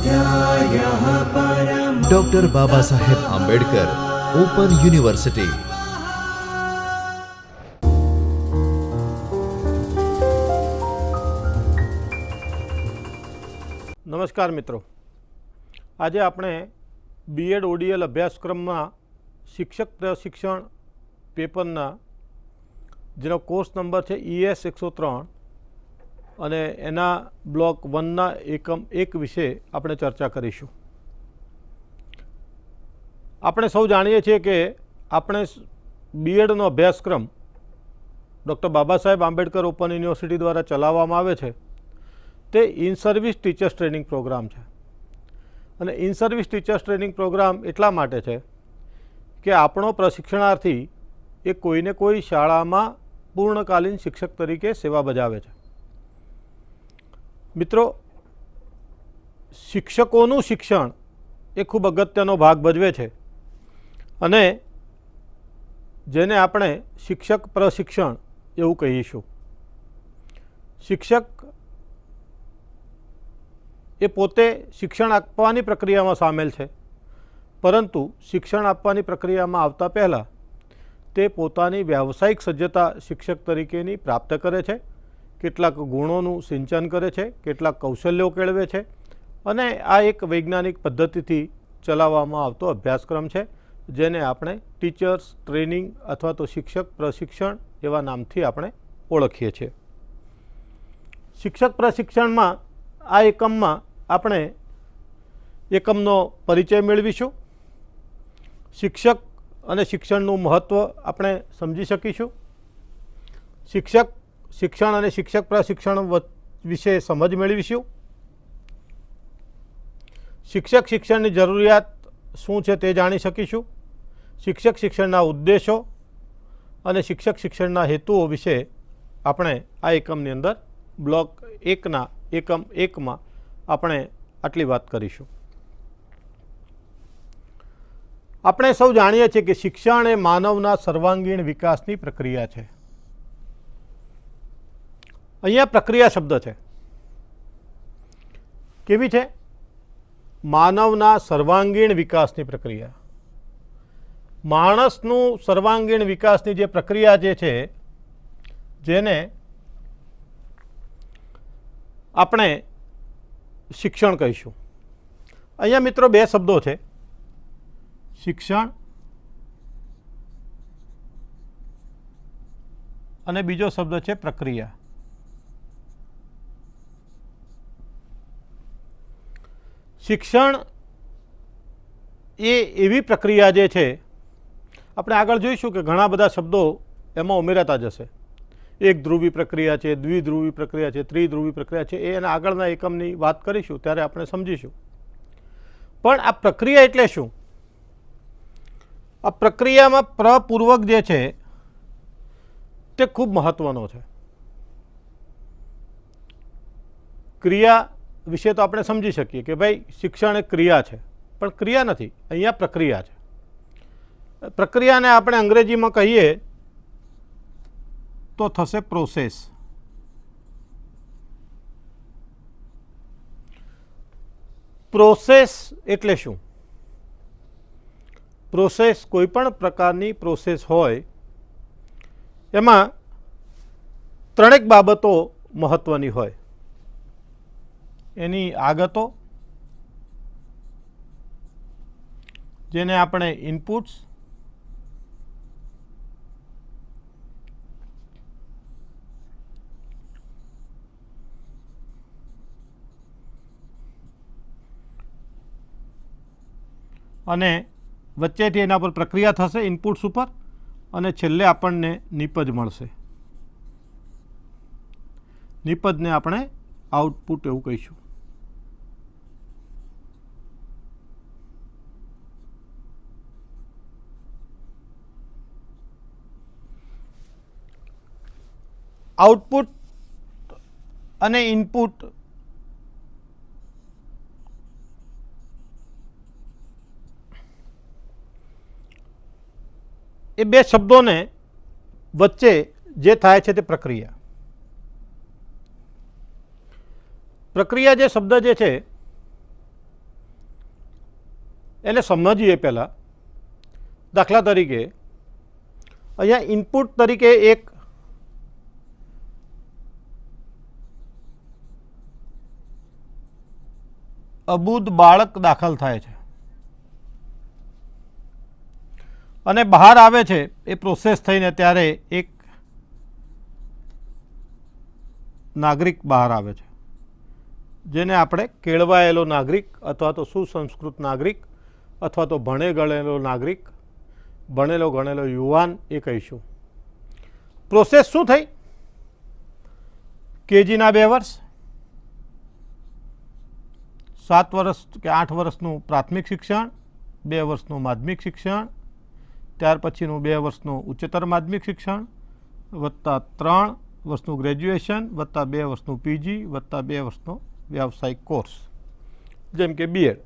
स्वाध्यायः परमः। Doctor Baba Saheb Ambedkar open university. नमस्कार मित्रों, आज आपणे बीएड ओडीएल अभ्यासक्रम में शिक्षक प्रशिक्षण पेपरना जेनो कोर्स नंबर है ES 103 અને એના બ્લોક 1ના એકમ 1 વિશે આપણે ચર્ચા કરીશું। આપણે સૌ જાણીએ છીએ કે આપણે બીએડનો અભ્યાસક્રમ doctor Baba Saheb Ambedkar open university દ્વારા ચલાવવામાં આવે છે તે in service teachers training program છે। અને in service teachers training program એટલા માટે છે કે આપણો પ્રશિક્ષણાર્થી એ કોઈને કોઈ શાળામાં પૂર્ણકાલીન શિક્ષક તરીકે સેવા બજાવે છે। મિત્રો, શિક્ષકોનું શિક્ષણ એ ખૂબ અગત્યનો ભાગ ભજવે છે અને જેને આપણે શિક્ષક પ્રશિક્ષણ એવું કહીશું। શિક્ષક એ પોતે શિક્ષણ આપવાની પ્રક્રિયામાં સામેલ છે, પરંતુ શિક્ષણ આપવાની પ્રક્રિયામાં આવતા પહેલાં તે પોતાની વ્યાવસાયિક સજ્જતા શિક્ષક તરીકેની પ્રાપ્ત કરે છે, કેટલાક ગુણોનું સિંચન કરે છે, કેટલાક કૌશલ્યો કેળવે છે અને આ એક વૈજ્ઞાનિક પદ્ધતિથી ચલાવવામાં આવતો અભ્યાસક્રમ છે જેને આપણે ટીચર્સ ટ્રેનિંગ અથવા તો શિક્ષક પ્રશિક્ષણ એવા નામથી આપણે ઓળખીએ છીએ। શિક્ષક પ્રશિક્ષણમાં આ એકમમાં આપણે એકમનો પરિચય મેળવીશું, શિક્ષક અને શિક્ષણનું મહત્ત્વ આપણે સમજી શકીશું, શિક્ષણ અને શિક્ષક પ્રશિક્ષણ વિશે સમજ મેળવીશું, શિક્ષક શિક્ષણની જરૂરિયાત શું છે તે જાણી શકીશું, શિક્ષક શિક્ષણના ઉદ્દેશો અને શિક્ષક શિક્ષણના હેતુઓ વિશે આપણે આ એકમની અંદર બ્લોક 1ના એકમ 1માં આપણે આટલી વાત કરીશું। આપણે સૌ જાણીએ છીએ કે શિક્ષણ એ માનવના સર્વાંગીણ વિકાસની પ્રક્રિયા છે। અહીંયા પ્રક્રિયા શબ્દ છે, કેવી છે? માનવના સર્વાંગીણ વિકાસની પ્રક્રિયા। માણસનું સર્વાંગીણ વિકાસની જે પ્રક્રિયા જે છે જેને આપણે શિક્ષણ કહીશું। અહીંયા મિત્રો બે શબ્દો છે, શિક્ષણ અને બીજો શબ્દ છે પ્રક્રિયા। શિક્ષણ એ એવી પ્રક્રિયા જે છે, આપણે આગળ જોઈશું કે ઘણા બધા શબ્દો એમાં ઉમેરાતા જશે। એક ધ્રુવી પ્રક્રિયા છે, દ્વિધ્રુવી પ્રક્રિયા છે, ત્રિધ્રુવી પ્રક્રિયા છે, એ એના આગળના એકમની વાત કરીશું ત્યારે આપણે સમજીશું। પણ આ પ્રક્રિયા એટલે શું? આ પ્રક્રિયામાં પ્રપૂર્વક જે છે તે ખૂબ મહત્ત્વનો છે। ક્રિયા વિશે તો આપણે સમજી શકીએ કે ભાઈ શિક્ષણ એક ક્રિયા છે, પણ ક્રિયા નથી, અહીંયા પ્રક્રિયા છે। પ્રક્રિયાને આપણે અંગ્રેજીમાં કહીએ તો થશે પ્રોસેસ। પ્રોસેસ એટલે શું? પ્રોસેસ, કોઈ પણ પ્રકારની પ્રોસેસ હોય એમાં ત્રણેક બાબતો મહત્ત્વની હોય। એની આગતો, જેને આપણે ઇનપુટ્સ, અને વચ્ચેથી એના પર પ્રક્રિયા થશે ઇનપુટ્સ ઉપર અને છેલ્લે આપણને નિપજ મળશે। નિપજને આપણે આઉટપુટ એવું કહીશું। આઉટપુટ અને ઇનપુટ એ બે શબ્દોને વચ્ચે જે થાય છે તે પ્રક્રિયા। પ્રક્રિયા જે શબ્દ જે છે એને સમજીએ પહેલાં. દાખલા તરીકે અહીંયા ઇનપુટ તરીકે એક અબૂદ બાળક દાખલ થાય છે અને બહાર આવે છે એ પ્રોસેસ થઈને, ત્યારે એક નાગરિક બહાર આવે છે જેને આપણે કેળવાયેલો નાગરિક અથવા તો સુસંસ્કૃત નાગરિક અથવા તો ભણે ગણેલો નાગરિક, ભણેલો ગણેલો યુવાન એ કહીશું. પ્રોસેસ શું થઈ? કેજીના 2 વર્ષ, 7 વર્ષ કે 8 વર્ષનું પ્રાથમિક શિક્ષણ, 2 વર્ષનું માધ્યમિક શિક્ષણ, ત્યાર પછીનું 2 વર્ષનું ઉચ્ચતર માધ્યમિક શિક્ષણ વત્તા 3 વર્ષનું ગ્રેજ્યુએશન વત્તા 2 વર્ષનું પીજી વત્તા 2 વર્ષનો વ્યાવસાયિક કોર્સ, જેમ કે બીએડ.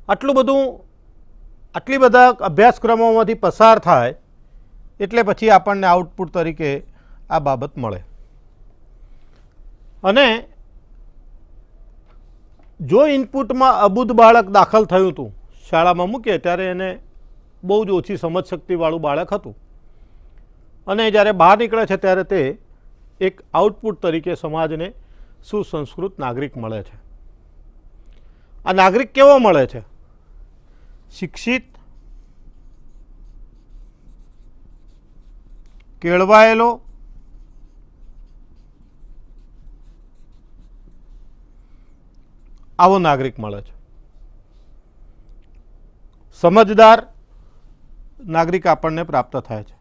આટલી બધા અભ્યાસક્રમોમાંથી પસાર થાય એટલે પછી આપણને આઉટપુટ તરીકે આ બાબત મળે. અને જો ઇનપુટમાં અબૂદ બાળક દાખલ થયું હતું, શાળામાં મૂકીએ ત્યારે એને બહુ જ ઓછી સમજ શક્તિવાળું બાળક હતું, અને જ્યારે બહાર નીકળે છે ત્યારે તે એક આઉટપુટ તરીકે સમાજને સુસંસ્કૃત નાગરિક મળે છે. આ નાગરિક કેવો મળે છે? શિક્ષિત, કેળવાયેલો, આવો નાગરિક મળે છે. સમજદાર નાગરિક આપણને પ્રાપ્ત થાય છે.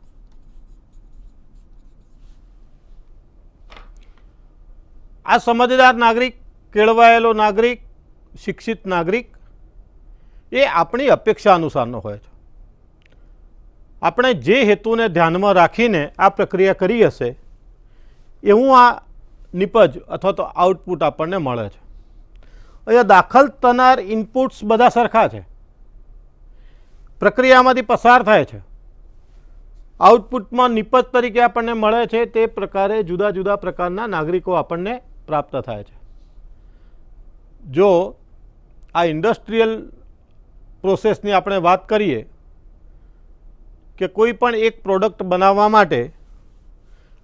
આ સમજદાર નાગરિક, કેળવાયેલો નાગરિક, શિક્ષિત નાગરિક એ આપણી અપેક્ષા અનુસારનો હોય છે. આપણે જે હેતુને ધ્યાનમાં રાખીને આ પ્રક્રિયા કરી હશે એવું આ નિપજ અથવા તો આઉટપુટ આપણને મળે છે. અહીંયા દાખલ થનાર ઇનપુટ્સ બધા સરખા છે, પ્રક્રિયામાંથી પસાર થાય છે, આઉટપુટમાં નિપજ તરીકે આપણને મળે છે. તે પ્રકારે જુદા જુદા પ્રકારના નાગરિકો આપણને પ્રાપ્ત થાય છે. જો આ ઇન્ડસ્ટ્રીયલ પ્રોસેસની આપણે વાત કરીએ કે કોઈ પણ એક પ્રોડક્ટ બનાવવા માટે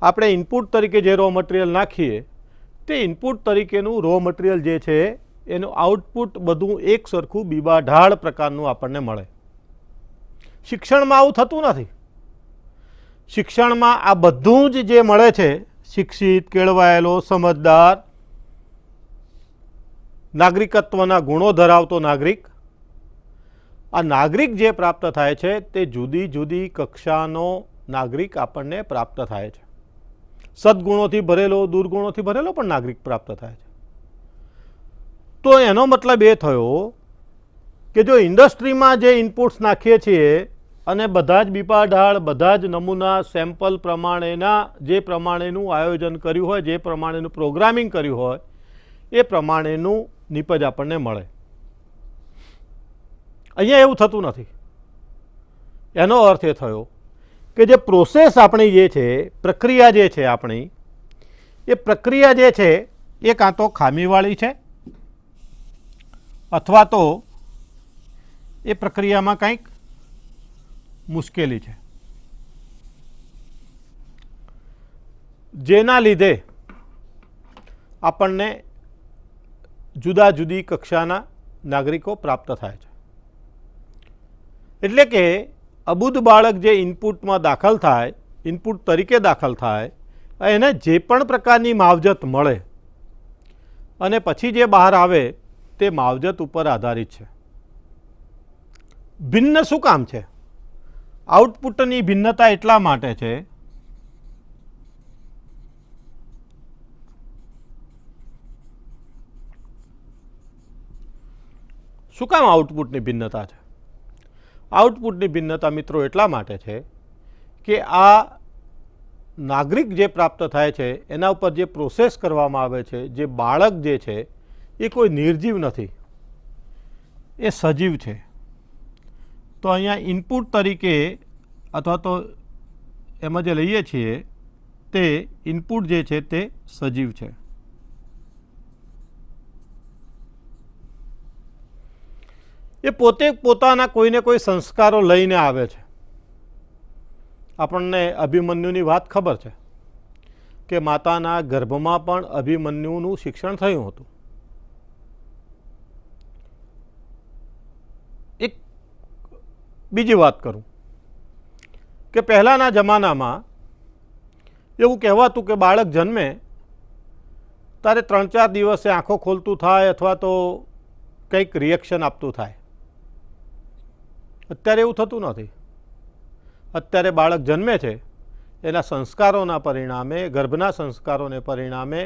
આપણે ઇનપુટ તરીકે જે રો મટીરિયલ નાખીએ તે ઇનપુટ તરીકેનું રો મટીરિયલ જે છે એનું આઉટપુટ બધું એક સરખું બીબાઢાળ પ્રકારનું આપણને મળે. શિક્ષણમાં આવું થતું નથી. શિક્ષણમાં આ બધું જ જે મળે છે, શિક્ષિત, કેળવાયેલો, સમજદાર, નાગરિકત્વના ગુણો ધરાવતો નાગરિક, આ નાગરિક જે પ્રાપ્ત થાય છે તે જુદી જુદી કક્ષાનો નાગરિક આપણને પ્રાપ્ત થાય છે. સદગુણોથી ભરેલો, દુર્ગુણોથી ભરેલો પણ નાગરિક પ્રાપ્ત થાય છે. તો એનો મતલબ એ થયો કે જો ઇન્ડસ્ટ્રીમાં જે ઇનપુટ્સ નાખીએ છીએ અને બધા જ બીપાઢાળ, બધા જ નમૂના સેમ્પલ પ્રમાણેના, જે પ્રમાણેનું આયોજન કર્યું હોય, જે પ્રમાણેનું પ્રોગ્રામિંગ કર્યું હોય એ પ્રમાણેનું નિપજ આપણને મળે. અહીંયા એવું થતું નથી. એનો અર્થ એ થયો કે જે પ્રોસેસ આપણી જે છે, પ્રક્રિયા જે છે આપણી, એ પ્રક્રિયા જે છે એ કાં તો ખામીવાળી છે અથવા તો એ પ્રક્રિયામાં કંઈક મુશ્કેલી છે, જેના લીધે આપણને જુદા જુદી કક્ષાના નાગરિકો પ્રાપ્ત થાય છે. એટલે કે અબૂદ બાળક જે ઇનપુટમાં દાખલ થાય, ઇનપુટ તરીકે દાખલ થાય, એને જે પણ પ્રકારની માવજત મળે અને પછી જે બહાર આવે તે માવજત ઉપર આધારિત છે. ભિન્ન શું કામ છે? આઉટપુટની ભિન્નતા એટલા માટે છે શું કામ આઉટપુટની ભિન્નતા છે? આઉટપુટની ભિન્નતા મિત્રો એટલા માટે છે કે આ નાગરિક જે પ્રાપ્ત થાય છે એના ઉપર જે પ્રોસેસ કરવામાં આવે છે, જે બાળક જે છે એ કોઈ નિર્જીવ નથી, એ સજીવ છે. તો અહીંયા ઇનપુટ તરીકે અથવા તો એમાં જે લઈએ છીએ તે ઇનપુટ જે છે તે સજીવ છે. એ પોતે પોતાના કોઈને કોઈ સંસ્કારો લઈને આવે છે. આપણને અભિમન્યુની વાત ખબર છે કે માતાના ગર્ભમાં પણ અભિમન્યુનું શિક્ષણ થયું હતું. એક બીજી વાત કરું કે પહેલાંના જમાનામાં એવું કહેવાતું કે બાળક જન્મે ત્યારે 3-4 દિવસે આંખો ખોલતું થાય અથવા તો કંઈક રિએક્શન આપતું થાય. અત્યારે એવું થતું નથી. અત્યારે બાળક જન્મે છે એના સંસ્કારોના પરિણામે, ગર્ભના સંસ્કારોને પરિણામે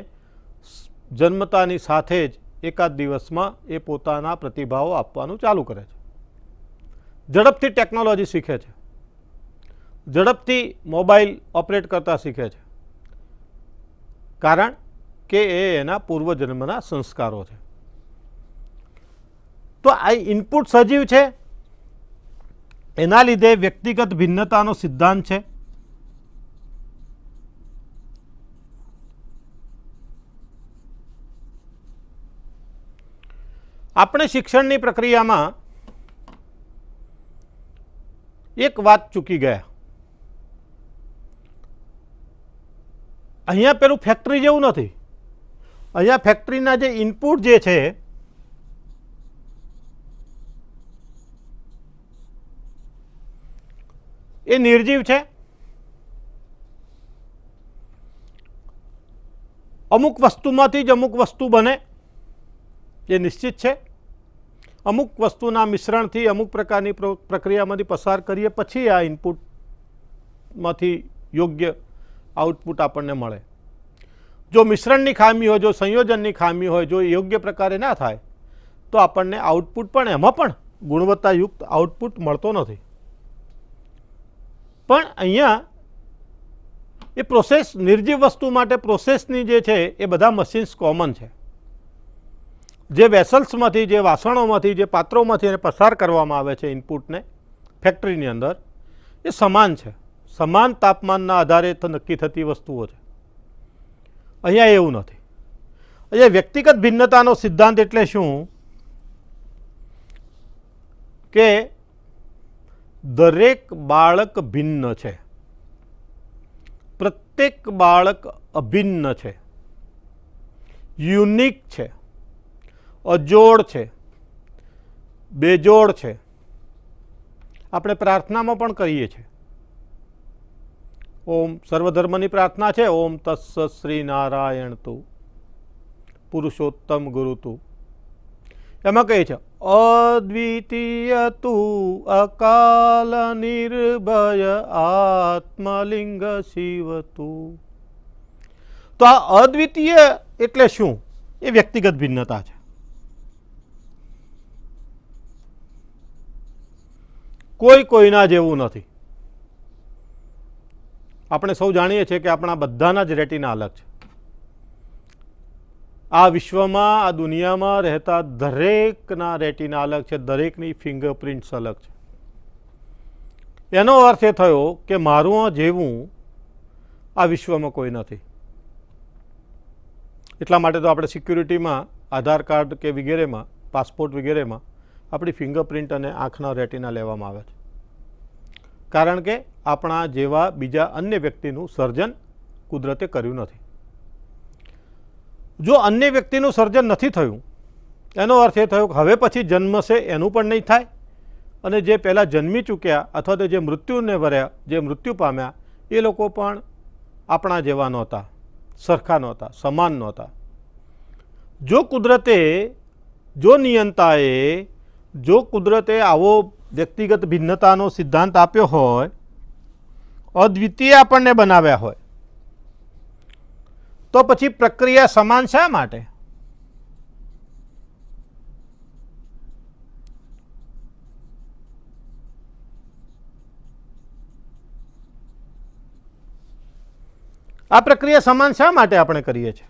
જન્મતાની સાથે જ એકાદ દિવસમાં એ પોતાના પ્રતિભાવો આપવાનું ચાલુ કરે છે. ઝડપથી ટેકનોલોજી શીખે છે, ઝડપથી મોબાઈલ ઓપરેટ કરતા શીખે છે, કારણ કે એ એના પૂર્વજન્મના સંસ્કારો છે. તો આ ઇનપુટ સજીવ છે, એના લીધે વ્યક્તિગત ભિન્નતાનો સિદ્ધાંત છે. આપણે શિક્ષણની પ્રક્રિયામાં એક વાત ચૂકી ગયા. અહીંયા પેલું ફેક્ટરી જેવું નથી. અહીંયા ફેક્ટરીના જે ઇનપુટ જે છે એ નિર્જીવ છે. અમુક વસ્તુમાંથી જ અમુક વસ્તુ બને એ નિશ્ચિત છે. અમુક વસ્તુના મિશ્રણથી અમુક પ્રકારની પ્રક્રિયામાંથી પસાર કરીએ પછી આ ઇનપુટમાંથી યોગ્ય આઉટપુટ આપણને મળે. જો મિશ્રણની ખામી હોય, જો સંયોજનની ખામી હોય, જો યોગ્ય પ્રકારે ના થાય તો આપણને આઉટપુટ પણ એમાં પણ ગુણવત્તાયુક્ત આઉટપુટ મળતો નથી. પણ અહીંયા એ પ્રોસેસ, નિર્જીવ વસ્તુ માટે પ્રોસેસની જે છે એ બધા મશીન્સ કોમન છે. જે વેસલ્સમાંથી, જે વાસણોમાંથી, જે પાત્રોમાંથી એને પસાર કરવામાં આવે છે ઇનપુટને ફેક્ટરીની અંદર, એ સમાન છે. સમાન તાપમાનના આધારે નક્કી થતી વસ્તુઓ છે. અહીંયા એવું નથી. અહીંયા વ્યક્તિગત ભિન્નતાનો સિદ્ધાંત એટલે શું કે દરેક બાળક ભિન્ન છે, પ્રત્યેક બાળક અભિન્ન છે, યુનિક છે, અજોડ છે, બેજોડ છે. આપણે પ્રાર્થનામાં પણ કહીએ છીએ, ઓમ સર્વધર્મની પ્રાર્થના છે, ઓમ તત્સ શ્રી નારાયણ તું પુરુષોત્તમ ગુરુ તું. એમાં કહે છે અદ્વિતીય તું અકાલ નિર્ભય આત્મલિંગ શિવ તું. તો આ અદ્વિતીય એટલે શું? એ વ્યક્તિગત ભિન્નતા છે. કોઈ કોઈના જેવું નથી. આપણે સૌ જાણીએ છીએ કે આપણા બધાના જ રેટિના અલગ છે. આ વિશ્વમાં, આ દુનિયામાં રહેતા દરેકના રેટિના અલગ છે, દરેકની ફિંગરપ્રિન્ટ્સ અલગ છે. એનો અર્થ એ થયો કે મારું જેવું આ વિશ્વમાં કોઈ નથી. એટલા માટે તો આપણે સિક્યુરિટીમાં, આધાર કાર્ડ કે વગેરેમાં, પાસપોર્ટ વગેરેમાં આપણી ફિંગરપ્રિન્ટ અને આંખના રેટિના લેવામાં આવે છે. કારણ કે આપણા જેવા બીજા અન્ય વ્યક્તિનું સર્જન કુદરતે કર્યું નથી. જો અન્ય વ્યક્તિનું સર્જન નથી થયું એનો અર્થ એ થયો કે હવે પછી જન્મશે એનું પણ નહીં થાય, અને જે પહેલાં જન્મી ચૂક્યા અથવા તો જે મૃત્યુને વર્યા, જે મૃત્યુ પામ્યા, એ લોકો પણ આપણા જેવા નહોતા, સરખા નહોતા, સમાન નહોતા. જો કુદરતે, જો નિયંતાએ, જો કુદરતે આવો વ્યક્તિગત ભિન્નતાનો સિદ્ધાંત આપ્યો હોય, અદ્વિતીય આપણને બનાવ્યા હોય, તો પછી પ્રક્રિયા સમાન શા માટે? આ પ્રક્રિયા સમાન શા માટે આપણે કરીએ છીએ?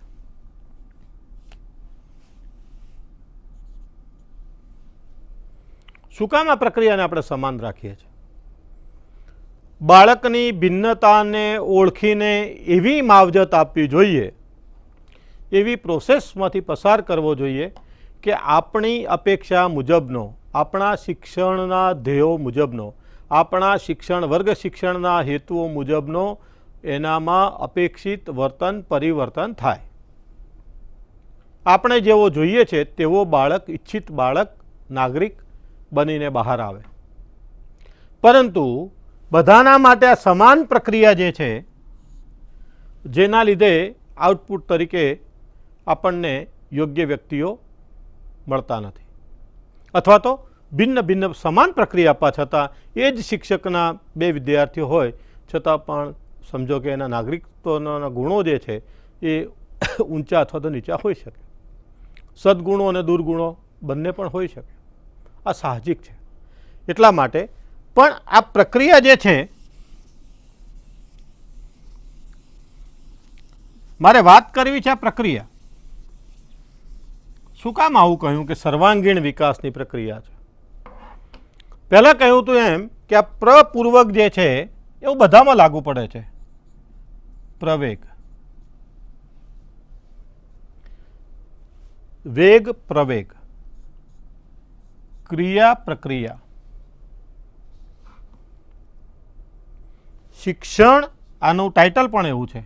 શું કામ આ પ્રક્રિયાને આપણે સમાન રાખીએ છીએ? બાળકની ભિન્નતાને ઓળખીને એવી માવજત આપવી જોઈએ, એવી પ્રોસેસમાંથી પસાર કરવો જોઈએ કે આપણી અપેક્ષા મુજબનો, આપણા શિક્ષણના ધ્યેયો મુજબનો, આપણા વર્ગ શિક્ષણના હેતુઓ મુજબનો એનામાં અપેક્ષિત વર્તન પરિવર્તન થાય. આપણે જેવો જોઈએ છે તેવો બાળક, ઈચ્છિત બાળક, નાગરિક બનીને બહાર આવે. પરંતુ બધાના માટે આ સમાન પ્રક્રિયા જે છે, જેના લીધે આઉટપુટ તરીકે આપણને યોગ્ય વ્યક્તિઓ મળતા નથી, અથવા તો ભિન્ન ભિન્ન સમાન પ્રક્રિયા આપવા છતાં એ જ શિક્ષકના બે વિદ્યાર્થીઓ હોય છતાં પણ સમજો કે એના નાગરિકત્વના ગુણો જે છે એ ઊંચા અથવા તો નીચા હોઈ શકે. સદગુણો અને દુર્ગુણો બંને પણ હોઈ શકે. આ સાહજિક છે. એટલા માટે પણ આ પ્રક્રિયા જે છે, મારે વાત કરવી છે આ પ્રક્રિયા. શું કામ આવું કહ્યું કે સર્વાંગીણ વિકાસની પ્રક્રિયા છે? પહેલાં કહ્યું હતું એમ કે આ પ્રપૂર્વક જે છે એવું બધામાં લાગુ પડે છે. પ્રવેગ, વેગ, પ્રવેગ, ક્રિયા, પ્રક્રિયા, શિક્ષણ, આનું ટાઇટલ પણ એવું છે,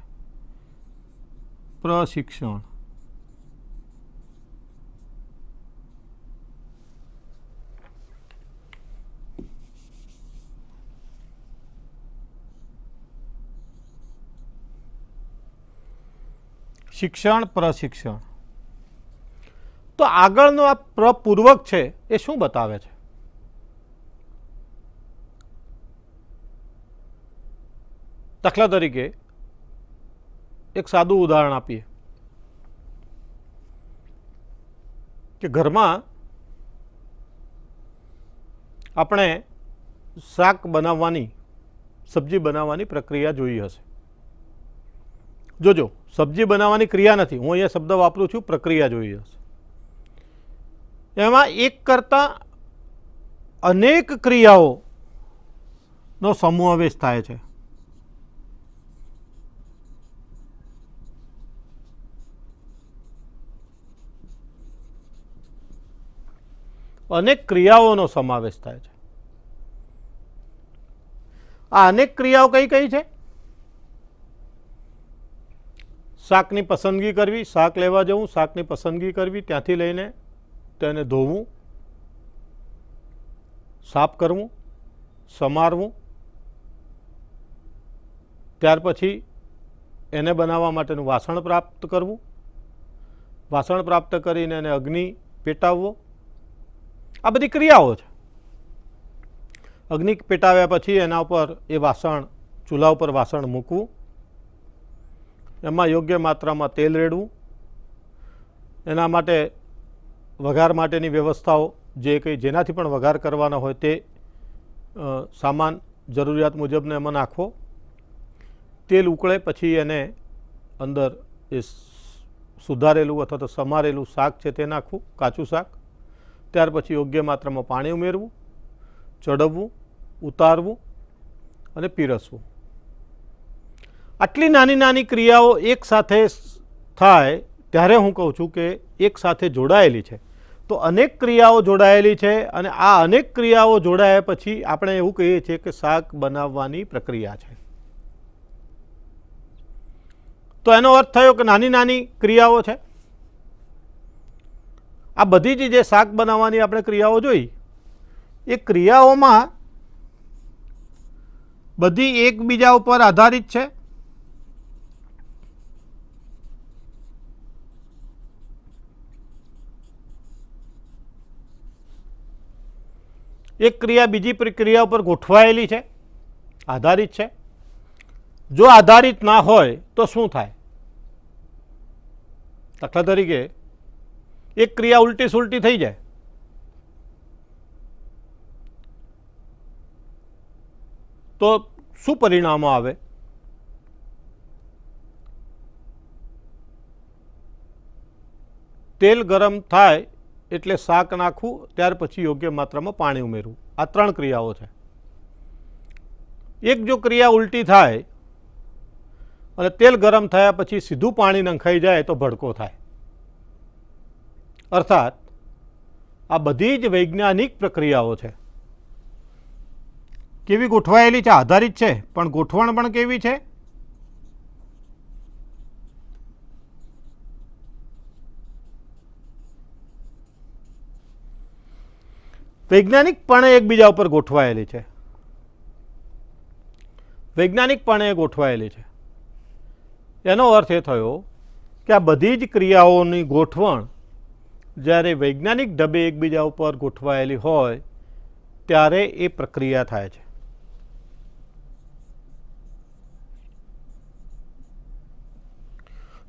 પ્રશિક્ષણ. શિક્ષણ, પ્રશિક્ષણ. તો આગળનો આ પ્રપૂર્વક છે એ શું બતાવે છે? દાખલા તરીકે એક સાદું ઉદાહરણ આપીએ કે ઘરમાં આપણે શાક બનાવવાની, સબ્જી બનાવવાની પ્રક્રિયા જોઈ હશે. જોજો, સબ્જી બનાવવાની ક્રિયા નથી, હું અહીંયા શબ્દ વાપરું છું, પ્રક્રિયા જોઈ હશે. એમાં એક કરતાં અનેક ક્રિયાઓનો સમાવેશ થાય છે. અનેક ક્રિયાઓનો સમાવેશ થાય છે. આ અનેક ક્રિયાઓ કઈ કઈ છે? શાકની પસંદગી કરવી, શાક લેવા જવું, શાકની પસંદગી કરવી, ત્યાંથી લઈને તેને ધોવું, સાફ કરવું, સમારવું, ત્યાર પછી એને બનાવવા માટેનું વાસણ પ્રાપ્ત કરવું, વાસણ પ્રાપ્ત કરીને એને અગ્નિ પેટાવવો. આ બધી ક્રિયાઓ છે. અગ્નિ પેટાવ્યા પછી એના ઉપર એ વાસણ, ચૂલા ઉપર વાસણ મૂકવું, એમાં યોગ્ય માત્રામાં તેલ રેડવું, એના માટે વઘાર માટેની વ્યવસ્થાઓ, જે કંઈ જેનાથી પણ વઘાર કરવાના હોય તે સામાન જરૂરિયાત મુજબને એમાં નાખવો. તેલ ઉકળે પછી એને અંદર એ સુધારેલું અથવા તો સમારેલું શાક છે તે નાખવું, કાચું શાક. ત્યાર પછી યોગ્ય માત્રામાં પાણી ઉમેરવું, ચડવવું, ઉતારવું અને પીરસવું. આટલી નાની નાની ક્રિયાઓ એક સાથે થાય ત્યારે હું કહું છું કે એક સાથે જોડાયેલી છે. તો અનેક ક્રિયાઓ જોડાયેલી છે અને આ અનેક ક્રિયાઓ જોડાયા પછી આપણે એવું કહીએ છીએ કે શાક બનાવવાની પ્રક્રિયા છે. તો એનો અર્થ થયો કે નાની નાની ક્રિયાઓ છે. આ બધી જ જે શાક બનાવવાની આપણે ક્રિયાઓ જોઈ, એ ક્રિયાઓમાં બધી એકબીજા ઉપર આધારિત છે. એક ક્રિયા બીજી પ્રક્રિયા ઉપર ગોઠવાયેલી છે, આધારિત છે. જો આધારિત ના હોય તો શું થાય? દાખલા તરીકે એક ક્રિયા ઉલટી સુલટી થઈ જાય તો શું પરિણામો આવે? તેલ ગરમ થાય એટલે શાક નાખવું, ત્યાર પછી યોગ્ય માત્રામાં પાણી ઉમેરવું. આ ત્રણ ક્રિયાઓ છે. એક જો ક્રિયા ઉલટી થાય અને તેલ ગરમ થયા પછી સીધું પાણી નંખાઈ જાય તો ભડકો થાય. અર્થાત આ બધી જ વૈજ્ઞાનિક પ્રક્રિયાઓ છે. કેવી ગોઠવાયેલી છે? આધારિત છે, પણ ગોઠવણ પણ કેવી છે? વૈજ્ઞાનિકપણે એકબીજા ઉપર ગોઠવાયેલી છે. વૈજ્ઞાનિકપણે ગોઠવાયેલી છે. એનો અર્થ એ થયો કે આ બધી જ ક્રિયાઓની ગોઠવણ જ્યારે વૈજ્ઞાનિક ઢબે એકબીજા ઉપર ગોઠવાયેલી હોય ત્યારે એ પ્રક્રિયા થાય છે.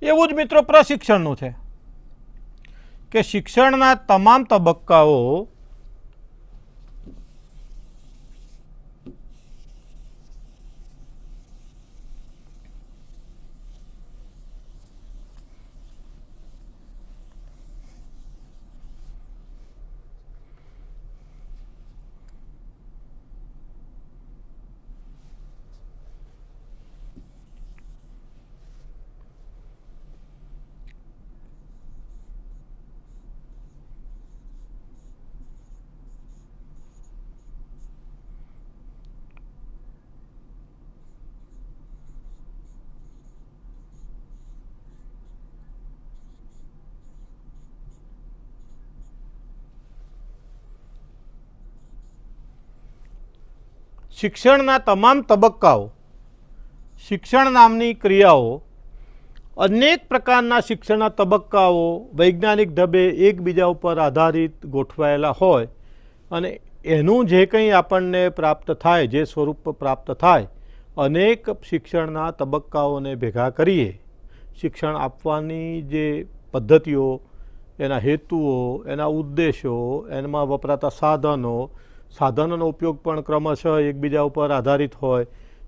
એવું જ મિત્રો પ્રશિક્ષણનું છે કે શિક્ષણના તમામ તબક્કાઓ શિક્ષણના તમામ તબક્કાઓ, શિક્ષણ નામની ક્રિયાઓ, અનેક પ્રકારના શિક્ષણના તબક્કાઓ વૈજ્ઞાનિક ઢબે એકબીજા ઉપર આધારિત ગોઠવાયેલા હોય અને એનું જે કંઈ આપણને પ્રાપ્ત થાય, જે સ્વરૂપ પ્રાપ્ત થાય, અનેક શિક્ષણના તબક્કાઓને ભેગા કરીએ, શિક્ષણ આપવાની જે પદ્ધતિઓ, એના હેતુઓ, એના ઉદ્દેશો, એમાં વપરાતા સાધનોનો ઉપયોગ પણ ક્રમશઃ એકબીજા ઉપર આધારિત હોય,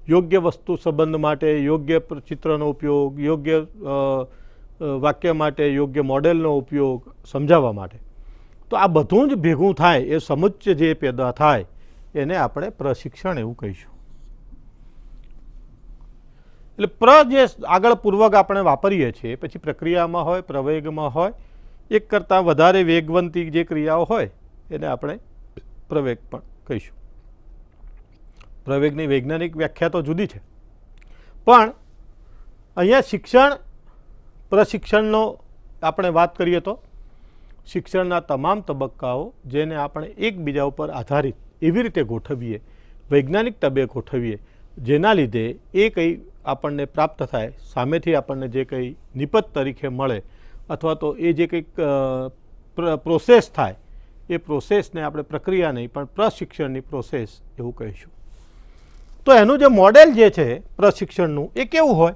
યોગ્ય વસ્તુ સંબંધ માટે યોગ્ય ચિત્રનો ઉપયોગ, યોગ્ય વાક્ય માટે યોગ્ય મોડેલનો ઉપયોગ સમજાવવા માટે. તો આ બધું જ ભેગું થાય, એ સમુચ્ચય જે પેદા થાય એને આપણે પ્રશિક્ષણ એવું કહીશું. એટલે જે આગળ પૂર્વક આપણે વાપરીએ છીએ, પછી પ્રક્રિયામાં હોય, પ્રવેગમાં હોય, એક કરતાં વધારે વેગવંતી જે ક્રિયાઓ હોય એને આપણે પ્રવેગ પણ કહીશું. પ્રવેગની વૈજ્ઞાનિક વ્યાખ્યા તો જુદી છે, પણ અહીંયા પ્રશિક્ષણનો આપણે વાત કરીએ તો શિક્ષણના તમામ તબક્કાઓ જેને આપણે એકબીજા ઉપર આધારિત એવી રીતે ગોઠવીએ, વૈજ્ઞાનિક ઢબે ગોઠવીએ, જેના લીધે એ કંઈ આપણને પ્રાપ્ત થાય, સામેથી આપણને જે કંઈ નિપજ તરીકે મળે, અથવા તો એ જે કંઈક પ્રોસેસ થાય, એ પ્રોસેસને આપણે પ્રક્રિયા નહીં પણ પ્રશિક્ષણની પ્રોસેસ એવું કહીશું. તો એનું જે મોડેલ જે છે પ્રશિક્ષણનું એ કેવું હોય?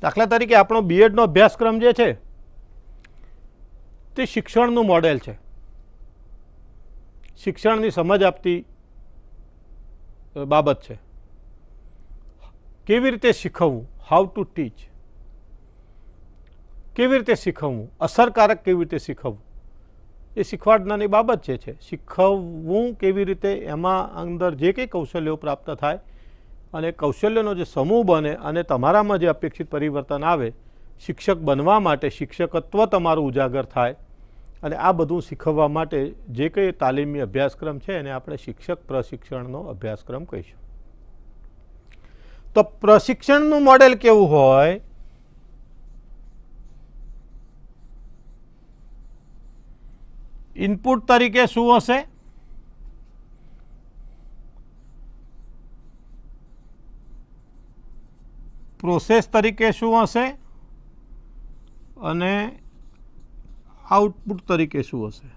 દાખલા તરીકે આપણો બીએડનો અભ્યાસક્રમ જે છે તે શિક્ષણનું મોડેલ છે. શિક્ષણની સમજ આપતી બાબત છે. કેવી રીતે શીખવવું, હાઉ ટુ ટીચ, કેવી રીતે શીખવવું, અસરકારક કેવી રીતે શીખવવું, એ શીખવાડનારની બાબત છે. શીખવવું કેવી રીતે, એમાં અંદર જે કંઈ કૌશલ્યો પ્રાપ્ત થાય અને કૌશલ્યનો જે સમૂહ બને અને તમારામાં જે અપેક્ષિત પરિવર્તન આવે, શિક્ષક બનવા માટે શિક્ષકત્વ તમારું ઉજાગર થાય, અને આ બધું શીખવવા માટે જે કંઈ તાલીમી અભ્યાસક્રમ છે એને આપણે શિક્ષક પ્રશિક્ષણનો અભ્યાસક્રમ કહીશું. તો પ્રશિક્ષણનું મોડેલ કેવું હોય? ઇનપુટ તરીકે શું હશે? પ્રોસેસ તરીકે શું હશે? અને આઉટપુટ તરીકે શું હશે?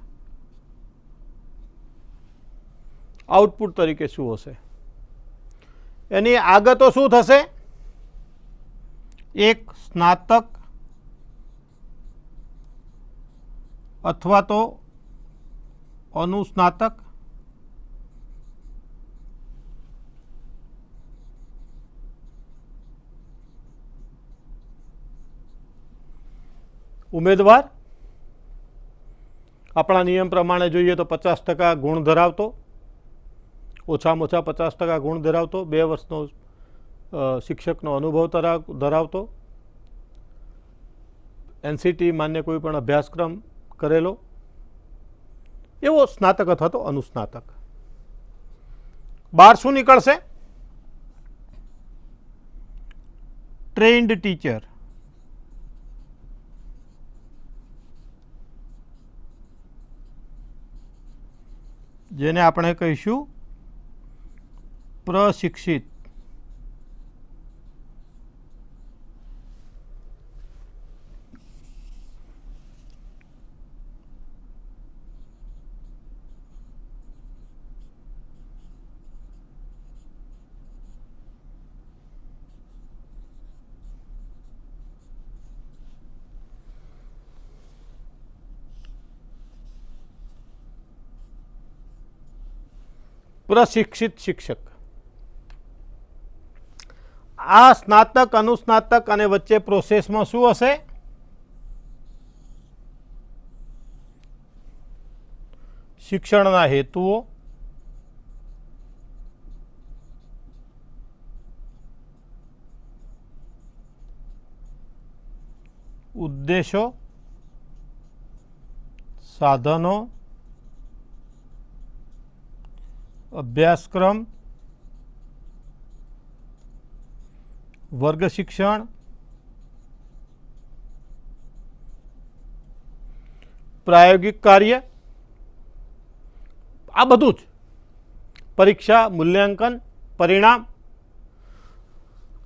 આઉટપુટ તરીકે શું હશે? એની આગતો શું થશે? એક સ્નાતક અથવા તો અનુસ્નાતક, ઉમેદવાર, આપણા નિયમ પ્રમાણે જોઈએ તો 50% ગુણ ધરાવતો, ઓછામાં ઓછા 50% ગુણ ધરાવતો, 2 વર્ષનો શિક્ષકનો અનુભવ ધરાવતો, NCT માન્ય કોઈ પણ અભ્યાસક્રમ કરેલો એવો સ્નાતક અથવા તો અનુસ્નાતક. બહાર શું નીકળશે? Trend teacher. જેને આપણે કહીશું પ્રશિક્ષિત. પ્રશિક્ષિત શિક્ષક. આ સ્નાતક, અનુસ્નાતક અને વચ્ચે પ્રોસેસમાં શું હશે? શિક્ષણના હેતુઓ, ઉદ્દેશો, સાધનો, અભ્યાસક્રમ, વર્ગ શિક્ષણ, પ્રાયોગિક કાર્ય, આ બધું જ પરીક્ષા, મૂલ્યાંકન, પરિણામ,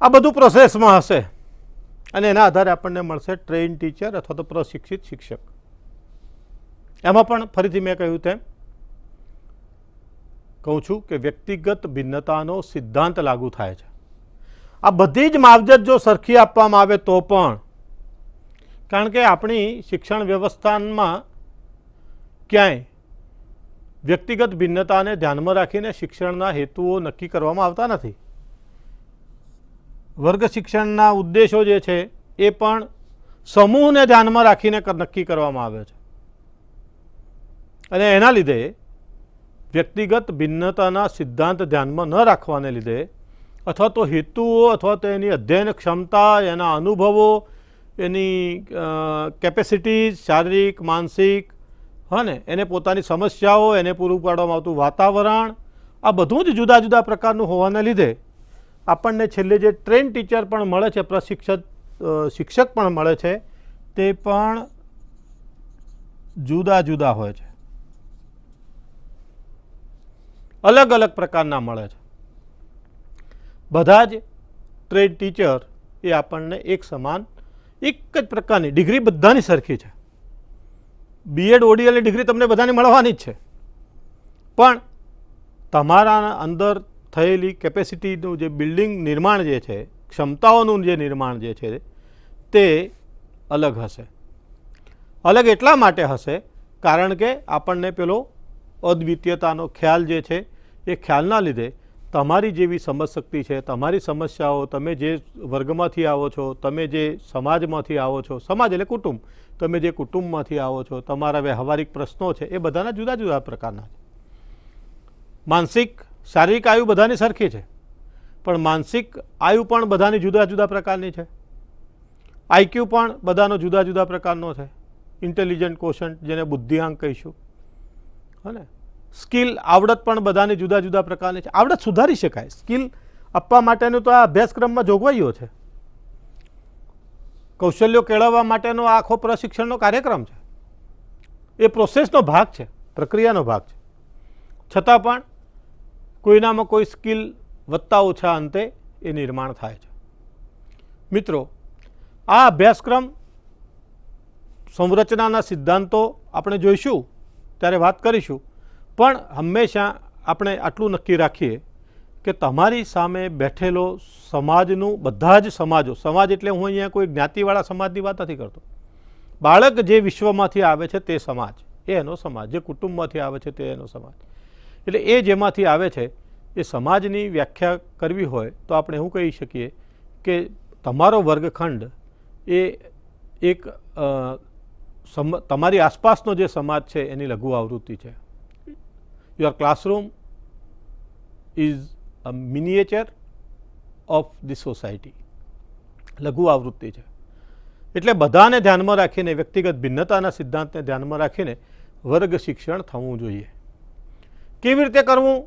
આ બધું પ્રોસેસમાં હશે અને એના આધારે આપણને મળશે ટ્રેન્ડ ટીચર અથવા તો પ્રશિક્ષિત શિક્ષક. એમાં પણ ફરીથી મેં કહ્યું તેમ કહું છું કે વ્યક્તિગત ભિન્નતાનો સિદ્ધાંત લાગુ થાય છે. આ બધી જ માવજત જો સરખી આપવામાં આવે તો પણ, કારણ કે આપણી શિક્ષણ વ્યવસ્થામાં ક્યાંય વ્યક્તિગત ભિન્નતાને ધ્યાનમાં રાખીને શિક્ષણના હેતુઓ નક્કી કરવામાં આવતા નથી. વર્ગ શિક્ષણના ઉદ્દેશો જે છે એ પણ સમૂહને ધ્યાનમાં રાખીને નક્કી કરવામાં આવે છે અને એના લીધે વ્યક્તિગત ભિન્નતાના સિદ્ધાંત ધ્યાનમાં ન રાખવાને લીધે અથવા તો હેતુઓ અથવા તો એની અધ્યયન ક્ષમતા, એના અનુભવો, એની કેપેસિટીઝ, શારીરિક, માનસિક, હા ને, એને પોતાની સમસ્યાઓ, એને પૂરું પાડવામાં આવતું વાતાવરણ, આ બધું જ જુદા જુદા પ્રકારનું હોવાને લીધે આપણને છેલ્લે જે ટ્રેન્ડ ટીચર પણ મળે છે, પ્રશિક્ષક શિક્ષક પણ મળે છે, તે પણ જુદા જુદા હોય છે, અલગ અલગ પ્રકારના મળે છે. બધા જ ટ્રેન્ડ ટીચર એ આપણને એક સમાન, એક જ પ્રકારની ડિગ્રી બધાની સરખી છે. બીએડ ઓડીએલની ડિગ્રી તમને બધાની મળવાની જ છે, પણ તમારા અંદર થયેલી કેપેસિટીનું જે બિલ્ડિંગ નિર્માણ જે છે, ક્ષમતાઓનું જે નિર્માણ જે છે તે અલગ હશે. અલગ એટલા માટે હશે કારણ કે આપણને પેલો અદ્વિતીયતાનો ખ્યાલ જે છે એ ખ્યાલના લીધે તમારી જેવી સમજશક્તિ છે, તમારી સમસ્યાઓ, તમે જે વર્ગમાંથી આવો છો, તમે જે સમાજમાંથી આવો છો, સમાજ એટલે કુટુંબ, તમે જે કુટુંબમાંથી આવો છો, તમારા વ્યવહારિક પ્રશ્નો છે એ બધાના જુદા જુદા પ્રકારના છે. માનસિક, શારીરિક આયુ બધાની સરખી છે, પણ માનસિક આયુ પણ બધાની જુદા જુદા પ્રકારની છે. આઈક્યુ પણ બધાનો જુદા જુદા પ્રકારનો છે. ઇન્ટેલિજન્ટ કોશન્ટ, જેને બુદ્ધિઆંક કહીશું, હા. સ્કિલ, આવડત પણ બધાની જુદા જુદા પ્રકારની છે. આવડત સુધારી શકાય, સ્કિલ આપવા માટેનું તો આ અભ્યાસક્રમમાં જોગવાઈઓ છે. કૌશલ્યો કેળવવા માટેનો આ આખો પ્રશિક્ષણનો કાર્યક્રમ છે. એ પ્રોસેસનો ભાગ છે, પ્રક્રિયાનો ભાગ છે. છતાં પણ કોઈનામાં કોઈ સ્કિલ વધતા ઓછા અંતે એ નિર્માણ થાય છે. મિત્રો, આ અભ્યાસક્રમ સંરચનાના સિદ્ધાંતો આપણે જોઈશું ત્યારે વાત કરીશું, પણ હંમેશા આપણે આટલું નક્કી રાખીએ કે તમારી સામે બેઠેલો સમાજનું, બધા જ સમાજો, સમાજ એટલે હું અહીંયા કોઈ જ્ઞાતિવાળા સમાજની વાત નથી કરતો, બાળક જે વિશ્વમાંથી આવે છે તે સમાજ, એ એનો સમાજ, જે કુટુંબમાંથી આવે છે તે એનો સમાજ. એટલે એ જેમાંથી આવે છે એ સમાજની વ્યાખ્યા કરવી હોય તો આપણે એવું કહી શકીએ કે તમારો વર્ગખંડ એ એક તમારી આસપાસનો જે સમાજ છે એની લઘુ આવૃત્તિ છે. Your classroom is a miniature of the society, લઘુ આવૃત્તિ છે. એટલે બધાને ધ્યાનમાં રાખીને, વ્યક્તિગત ભિન્નતાના સિદ્ધાંતને ધ્યાનમાં રાખીને વર્ગ શિક્ષણ થવું જોઈએ. કેવી રીતે કરવું,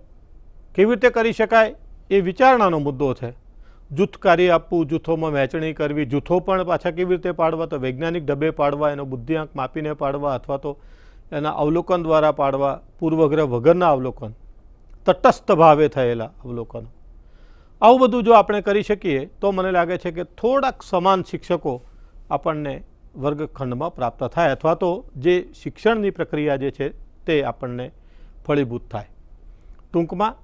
કેવી રીતે કરી શકાય એ વિચારણાનો મુદ્દો છે. જૂથ કાર્ય આપવું, જૂથોમાં વહેંચણી કરવી, જૂથો પણ પાછા કેવી રીતે પાડવા, તો વૈજ્ઞાનિક ઢબે પાડવા, એનો બુદ્ધિઆંક માપીને પાડવા અથવા તો એના અવલોકન દ્વારા પાડવા, પૂર્વગ્રહ વગરના અવલોકન, તટસ્થ ભાવે થયેલા અવલોકનો. આવું બધું જો આપણે કરી શકીએ તો મને લાગે છે કે થોડાક સમાન શિક્ષકો આપણને વર્ગખંડમાં પ્રાપ્ત થાય, અથવા તો જે શિક્ષણની પ્રક્રિયા જે છે તે આપણને ફળીભૂત થાય. ટૂંકમાં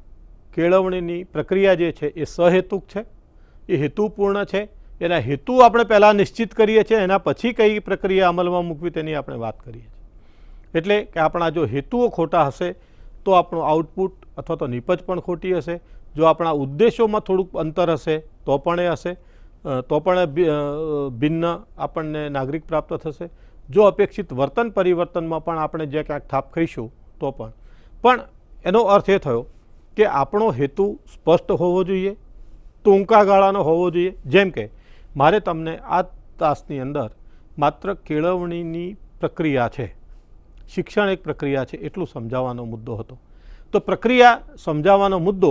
કેળવણીની પ્રક્રિયા જે છે એ સહેતુક છે, એ હેતુપૂર્ણ છે. એના હેતુ આપણે પહેલાં નિશ્ચિત કરીએ છીએ, એના પછી કઈ પ્રક્રિયા અમલમાં મૂકવી તેની આપણે વાત કરીએ છીએ. એટલે કે આપણા જો હેતુઓ ખોટા હશે તો આપણું આઉટપુટ અથવા તો નિપજ પણ ખોટી હશે. જો આપણા ઉદ્દેશોમાં થોડુંક અંતર હશે તો પણ એ હશે, તો પણ ભિન્ન આપણને નાગરિક પ્રાપ્ત થશે. જો અપેક્ષિત વર્તન પરિવર્તનમાં પણ આપણે જે ક્યાંક થાપ ખાઈશું તો પણ એનો અર્થ એ થયો કે આપણો હેતુ સ્પષ્ટ હોવો જોઈએ, ટૂંકા ગાળાનો હોવો જોઈએ. જેમ કે મારે તમને આ તાસની અંદર માત્ર કેળવણીની પ્રક્રિયા છે, શિક્ષણ એક પ્રક્રિયા છે એટલું સમજાવવાનો મુદ્દો હતો. તો પ્રક્રિયા સમજાવવાનો મુદ્દો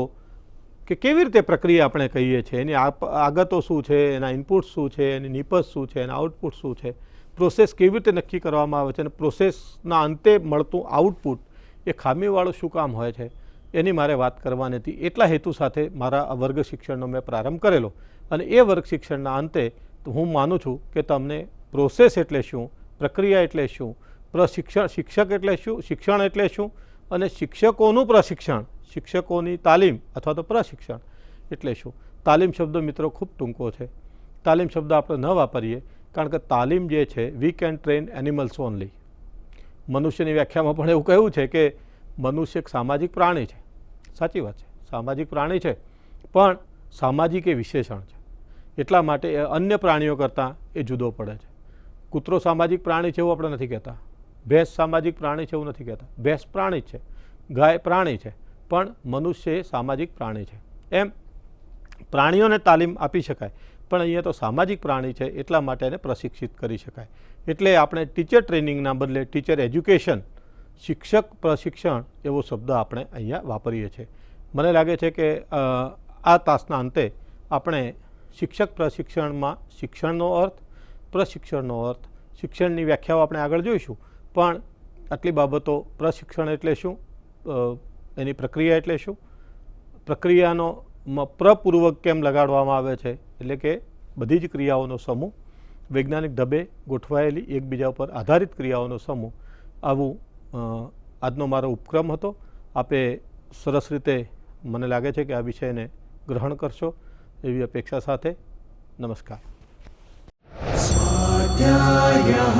કે કેવી રીતે પ્રક્રિયા આપણે કહીએ છીએ, એની આગતો શું છે, એના ઇનપુટ શું છે, એની નિપજ શું છે, એના આઉટપુટ શું છે, પ્રોસેસ કેવી રીતે નક્કી કરવામાં આવે છે, અને પ્રોસેસના અંતે મળતું આઉટપુટ એ ખામીવાળું શું કામ હોય છે, એની મારે વાત કરવાની હતી. એટલા હેતુ સાથે મારા વર્ગ શિક્ષણનો મેં પ્રારંભ કરેલો. અને એ વર્ગ શિક્ષણના અંતે હું માનું છું કે તમને પ્રોસેસ એટલે શું, પ્રક્રિયા એટલે શું, પ્રશિક્ષણ, શિક્ષક એટલે શું, શિક્ષણ એટલે શું, અને શિક્ષકોનું પ્રશિક્ષણ, શિક્ષકોની તાલીમ અથવા તો પ્રશિક્ષણ એટલે શું. તાલીમ શબ્દ મિત્રો ખૂબ ટૂંકો છે. તાલીમ શબ્દ આપણે ન વાપરીએ, કારણ કે તાલીમ જે છે, we can train animals only. મનુષ્યની વ્યાખ્યામાં પણ એવું કહ્યું છે કે મનુષ્ય એક સામાજિક પ્રાણી છે. સાચી વાત છે, સામાજિક પ્રાણી છે, પણ સામાજિક એ વિશેષણ છે. એટલા માટે એ અન્ય પ્રાણીઓ કરતાં એ જુદો પડે છે. કૂતરો સામાજિક પ્રાણી છે એવું આપણે નથી કહેતા, ભેંસ સામાજિક પ્રાણી છે એવું નથી કહેતા. ભેંસ પ્રાણી છે, ગાય પ્રાણી છે, પણ મનુષ્ય એ સામાજિક પ્રાણી છે. એમ પ્રાણીઓને તાલીમ આપી શકાય, પણ અહીંયા તો સામાજિક પ્રાણી છે એટલા માટે એને પ્રશિક્ષિત કરી શકાય. એટલે આપણે ટીચર ટ્રેનિંગના બદલે ટીચર એજ્યુકેશન, શિક્ષક પ્રશિક્ષણ એવો શબ્દ આપણે અહીંયા વાપરીએ છીએ. મને લાગે છે કે આ તાસના અંતે આપણે શિક્ષક પ્રશિક્ષણમાં શિક્ષણનો અર્થ, પ્રશિક્ષણનો અર્થ, શિક્ષણની વ્યાખ્યાઓ આપણે આગળ જોઈશું, પણ આટલી બાબતો, પ્રશિક્ષણ એટલે શું, એની પ્રક્રિયા એટલે શું, પ્રક્રિયાનો પ્રપૂર્વક કેમ લગાડવામાં આવે છે, એટલે કે બધી જ ક્રિયાઓનો સમૂહ, વૈજ્ઞાનિક ઢબે ગોઠવાયેલી એકબીજા ઉપર આધારિત ક્રિયાઓનો સમૂહ, આવું આજનો મારો ઉપક્રમ હતો. આપે સરસ રીતે મને લાગે છે કે આ વિષયને ગ્રહણ કરશો એવી અપેક્ષા સાથે નમસ્કાર. स्वाध्यायः